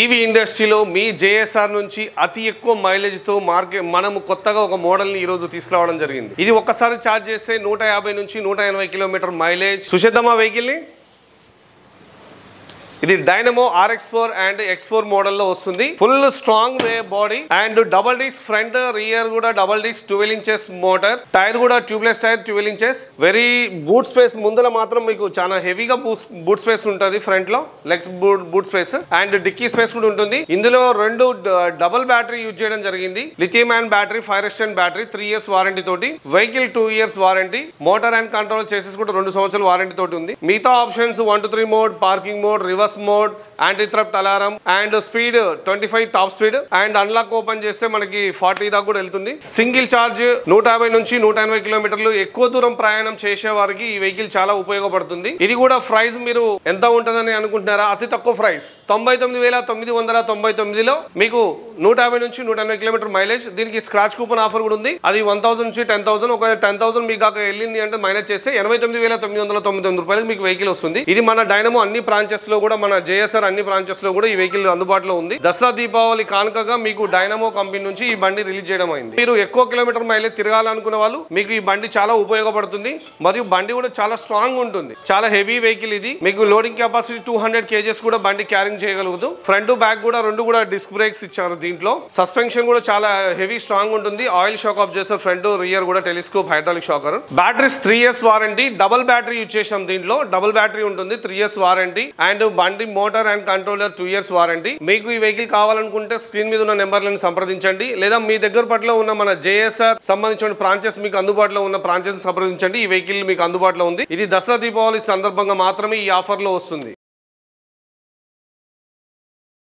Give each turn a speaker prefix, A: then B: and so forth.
A: EV ఇండస్ట్రీలో మీ JSR నుంచి అతి ఎక్కువ మైలేజ్ తో మనము కొత్తగా ఒక మోడల్ ని ఈ రోజు తీసుకురావడం జరిగింది. ఇది ఒక్కసారి ఛార్జ్ చేస్తే 150 నుంచి 180 కిలోమీటర్ మైలేజ్. చూసేద్దామా వెహికల్ ని. ఇది డైనమో RX4 అండ్ X4 మోడల్లో వస్తుంది. Full strong way body and double disc front rear కూడా double disc 12 inches motor. Tyre కూడా tubeless tyre 12 inches. Very boot space ముందర మాత్రం మీకు చాలా హెవీగా బూట్ స్పేస్ ఉంటుంది. ఫ్రంట్ లో legs boot space and dickey space కూడా ఉంటుంది. ఇందులో రెండు డబుల్ బ్యాటరీ యూజ్ చేయడం జరిగింది. Lithium ion battery 5 resistant battery 3 years warranty తోటి. Vehicle 2 years warranty. Motor and control చేసేసి కూడా 2 సంవత్సరాల వారంటీ తోటి ఉంది. మిగతా options 1 to 3 mode, parking mode, reverse mode, anti theft alarm and speed 25 top speed and unlock open చేస్తే మనకి 40 దాకా కూడా వెళ్తుంది. సింగిల్ ఛార్జ్ 150 నుంచి 180 కిలోమీటర్లు ఎక్కువ దూరం ప్రయాణం చేసే వారికి ఈ వెహికల్ చాలా ఉపయోగపడుతుంది. ఇది కూడా ప్రైస్ మీరు ఎంత ఉంటుందని అనుకుంటున్నారా? అతి తక్కువ ప్రైస్ 99,999లో మీకు 150 నుంచి 180 కిలోమీటర్ మైలేజ్. దీనికి స్క్రాచ్ కూపన్ ఆఫర్ కూడా ఉంది. అది 1000 నుంచి 10,000. ఒక 10,000 మీకు కాక వెళ్ళింది అంటే మైనస్ చేస్తే 89,999 రూపాయలకు మీకు వెహికల్ వస్తుంది. ఇది మన డైనమో అన్ని బ్రాంచెస్ లో కూడా, మన జేఎస్ఆర్ అన్ని బ్రాంచెస్ లో కూడా ఈ వెహికల్ అందుబాటులో ఉంది. దసరా దీపావళి కానుకగా మీకు డైనమో కంపెనీ నుంచి ఈ బండి రిలీజ్ చేయడం అయింది. మీరు ఎక్కువ కిలోమీటర్ మైలేజ్ తిరగాలనుకున్న వాళ్ళు మీకు ఈ బండి చాలా ఉపయోగపడుతుంది. మరియు బండి కూడా చాలా స్ట్రాంగ్ ఉంటుంది. చాలా హెవీ వెహికల్ ఇది. మీకు లోడింగ్ కెపాసిటీ 200 kgs కూడా బండి క్యారింగ్ చేయగలుగుతుంది. ఫ్రంట్ బ్యాక్ కూడా రెండు కూడా డిస్క్ బ్రేక్స్ ఇచ్చారు. దీంట్లో సస్పెన్షన్ కూడా చాలా హెవీ స్ట్రాంగ్ ఉంటుంది. Oil shock absorber front rear కూడా telescope hydraulic shocker. Batteries 3 years warranty. Double battery use చేసాం. దీంట్లో డబుల్ బ్యాటరీ ఉంటుంది. 3 years వారంటీ అండ్ బండి motor and controller 2 years warranty. మీకు ఈ వెహికల్ కావాలనుకుంటే స్క్రీన్ మీద ఉన్న నెంబర్లను సంప్రదించండి. లేదా మీ దగ్గర పట్ల ఉన్న మన జేఎస్ఆర్ సంబంధించిన బ్రాంచెస్, మీకు అందుబాటులో ఉన్న బ్రాంచెస్ సంప్రదించండి. ఈ వెహికల్ మీకు అందుబాటులో ఉంది. ఇది దసరా దీపావళి సందర్భంగా మాత్రమే ఈ ఆఫర్ లో వస్తుంది.